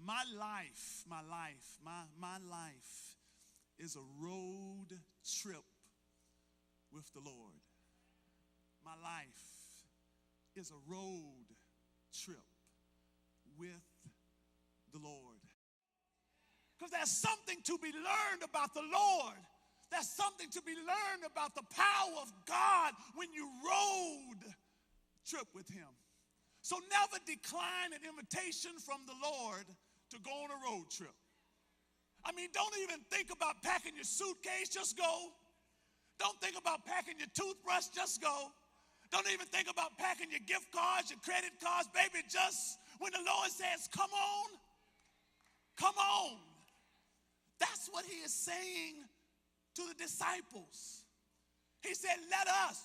My life is a road trip with the Lord. My life is a road trip with the Lord. Because there's something to be learned about the Lord. There's something to be learned about the power of God when you road trip with him. So never decline an invitation from the Lord to go on a road trip. I mean, don't even think about packing your suitcase, just go. Don't think about packing your toothbrush, just go. Don't even think about packing your gift cards, your credit cards, baby, just when the Lord says, come on, come on. That's what he is saying to the disciples. He said, let us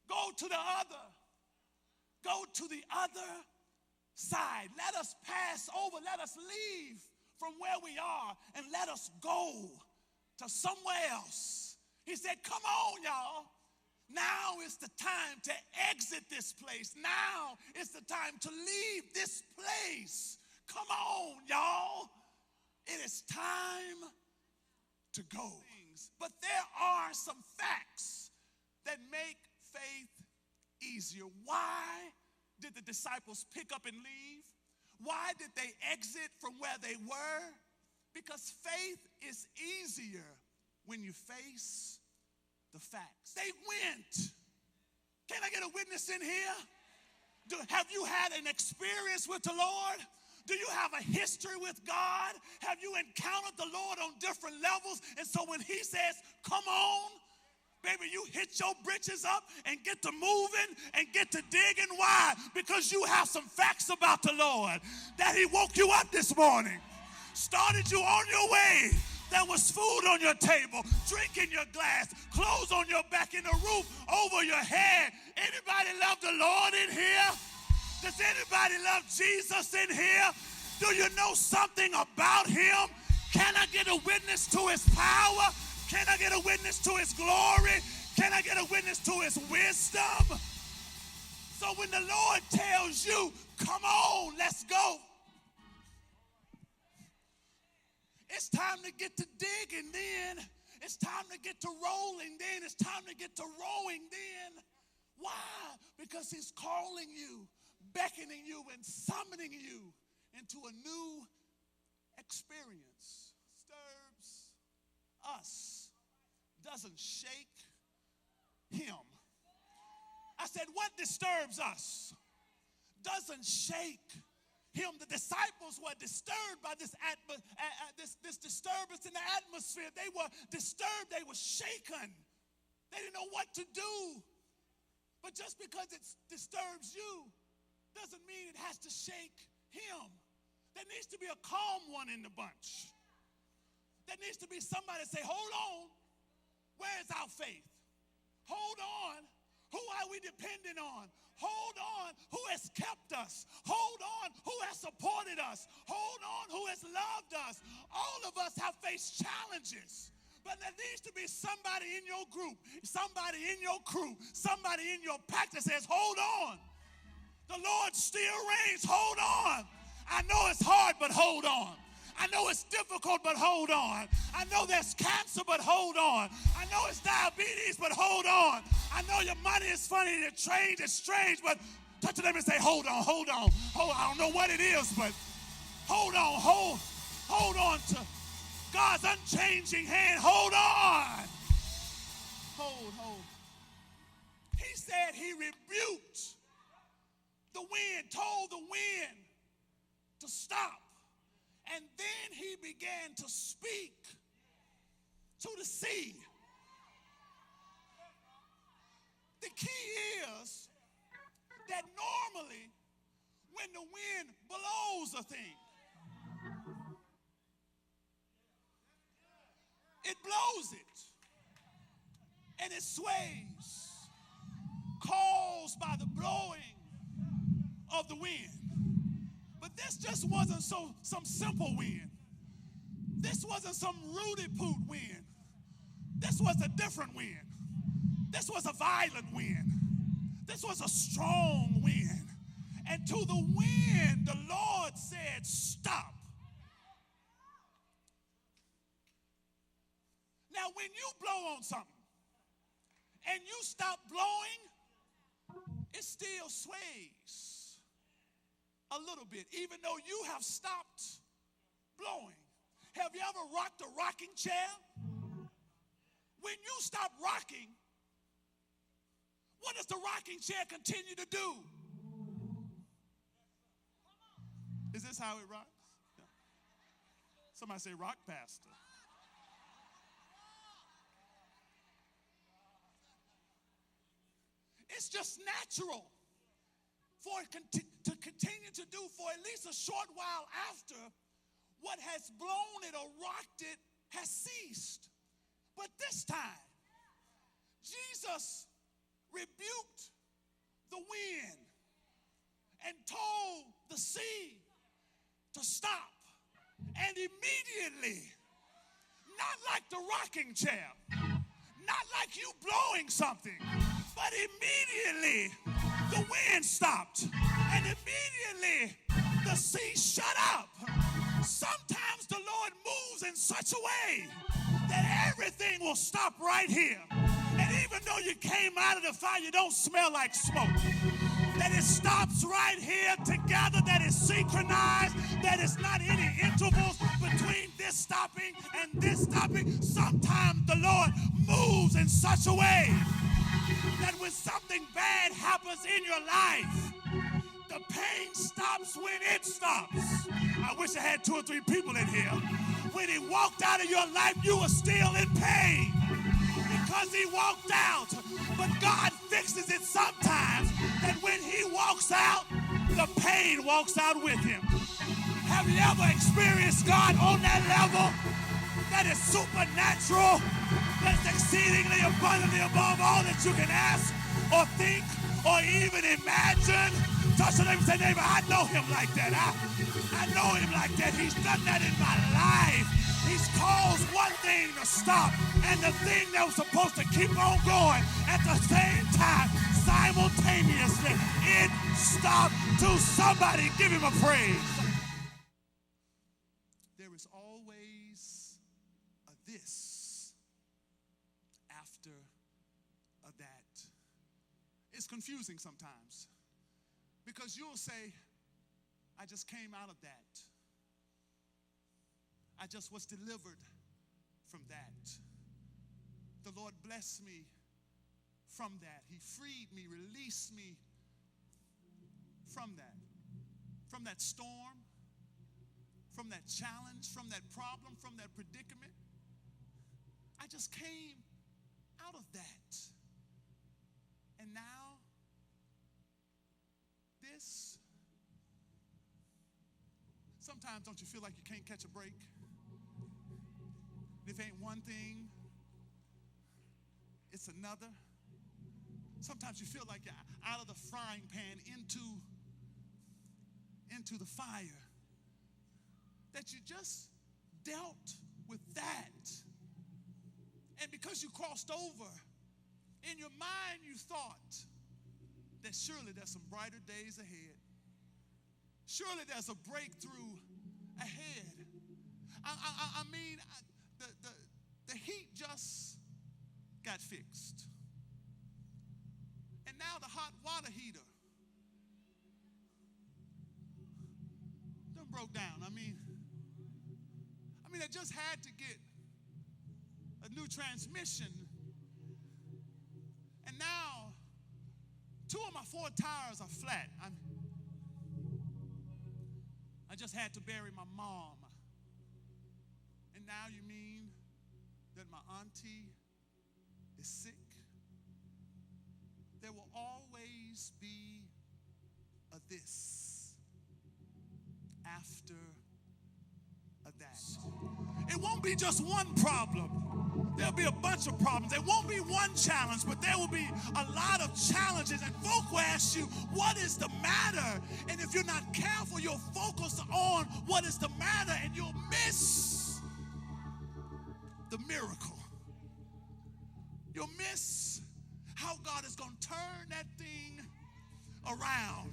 go to the other side. Let us pass over. Let us leave from where we are and let us go to somewhere else. He said, come on, y'all. Now is the time to exit this place. Now is the time to leave this place. Come on, y'all. It is time to go. But there are some facts that make faith easier. Why did the disciples pick up and leave? Why did they exit from where they were? Because faith is easier when you face the facts. They went. Can I get a witness in here? Have you had an experience with the Lord? Do you have a history with God? Have you encountered the Lord on different levels? And so when he says, come on, baby, you hit your britches up and get to moving and get to digging. Why? Because you have some facts about the Lord. That he woke you up this morning, started you on your way. There was food on your table, drink in your glass, clothes on your back, and a roof over your head. Anybody love the Lord in here? Does anybody love Jesus in here? Do you know something about him? Can I get a witness to his power? Can I get a witness to his glory? Can I get a witness to his wisdom? So when the Lord tells you, come on, let's go. It's time to get to digging then. It's time to get to rolling then. It's time to get to rowing then. Why? Because he's calling you, beckoning you, and summoning you into a new experience. Disturbs us, doesn't shake him. I said, what disturbs us doesn't shake him. The disciples were disturbed by this disturbance in the atmosphere. They were disturbed. They were shaken. They didn't know what to do. But just because it disturbs you doesn't mean it has to shake him. There needs to be a calm one in the bunch. There needs to be somebody say, hold on. Where is our faith? Hold on. Who are we dependent on? Hold on. Who has kept us? Hold on. Who has supported us? Hold on. Who has loved us? All of us have faced challenges. But there needs to be somebody in your group, somebody in your crew, somebody in your pack that says, hold on. The Lord still reigns. Hold on. I know it's hard, but hold on. I know it's difficult, but hold on. I know there's cancer, but hold on. I know it's diabetes, but hold on. I know your money is funny and it's strange, but touch them and say, hold on. I don't know what it is, but hold on. Hold on to God's unchanging hand. Hold on. Hold. He said he rebuked the wind, told the wind to stop. And then he began to speak to the sea. The key is that normally when the wind blows a thing, it blows it and it sways, caused by the blowing of the wind. But this just wasn't some simple wind. This wasn't some rooty-poot wind. This was a different wind. This was a violent wind. This was a strong wind. And to the wind, the Lord said, stop. Now, when you blow on something and you stop blowing, it still sways a little bit, even though you have stopped blowing. Have you ever rocked a rocking chair? When you stop rocking, what does the rocking chair continue to do? Is this how it rocks? Yeah. Somebody say, rock, pastor. It's just natural for it to continue to do for at least a short while after what has blown it or rocked it has ceased. But this time, Jesus rebuked the wind and told the sea to stop. And immediately, not like the rocking chair, not like you blowing something, but immediately the wind stopped. And immediately the sea shut up. Sometimes the Lord moves in such a way that everything will stop right here. And even though you came out of the fire, you don't smell like smoke. That it stops right here together, that is synchronized, that is not any intervals between this stopping and this stopping. Sometimes the Lord moves in such a way that when something bad happens in your life, the pain stops when it stops. I wish I had 2 or 3 people in here. When he walked out of your life, you were still in pain because he walked out. But God fixes it sometimes that when he walks out, the pain walks out with him. Have you ever experienced God on that level that is supernatural, that's exceedingly abundantly above all that you can ask or think or even imagine? Touch your neighbor and say, neighbor, I know him like that. I know him like that. He's done that in my life. He's caused one thing to stop and the thing that was supposed to keep on going at the same time, simultaneously, it stopped. To somebody give him a praise. There is always a this after a that. It's confusing sometimes because you'll say, I just came out of that. I just was delivered from that. The Lord blessed me from that. He freed me, released me from that storm, from that challenge, from that problem, from that predicament. I just came out of that. And now, this. Sometimes don't you feel like you can't catch a break? If it ain't one thing, it's another. Sometimes you feel like you're out of the frying pan into the fire. That you just dealt with that. And because you crossed over, in your mind you thought that surely there's some brighter days ahead. Surely there's a breakthrough ahead. I mean, the heat just got fixed. And now the hot water heater done broke down. I mean, I just had to get a new transmission. And now 2 of my 4 tires are flat. I just had to bury my mom. And now you mean that my auntie is sick? There will always be a this after a that. It won't be just one problem. There'll be a bunch of problems. There won't be one challenge, but there will be a lot of challenges. And folk will ask you, what is the matter? And if you're not careful, you'll focus on what is the matter and you'll miss the miracle. You'll miss how God is going to turn that thing around.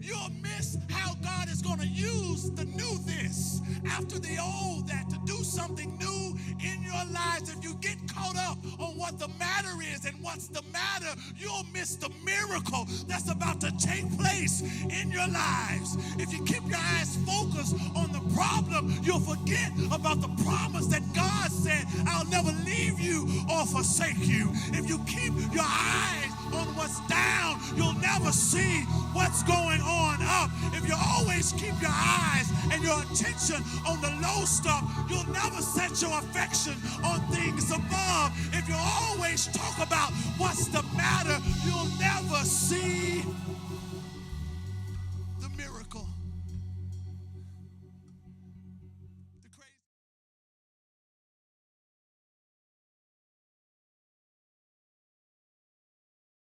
You'll miss how God is going to use the new this after the old that to do something new in your lives. If you get caught up on what the matter is and what's the matter, you'll miss the miracle that's about to take place in your lives. If you keep your eyes focused on the problem, you'll forget about the promise that God said, I'll never leave you or forsake you. If you keep your eyes on what's down, you'll never see what's going on up. If you always keep your eyes and your attention on the low stuff, you'll never set your affection on things above. If you always talk about what's the matter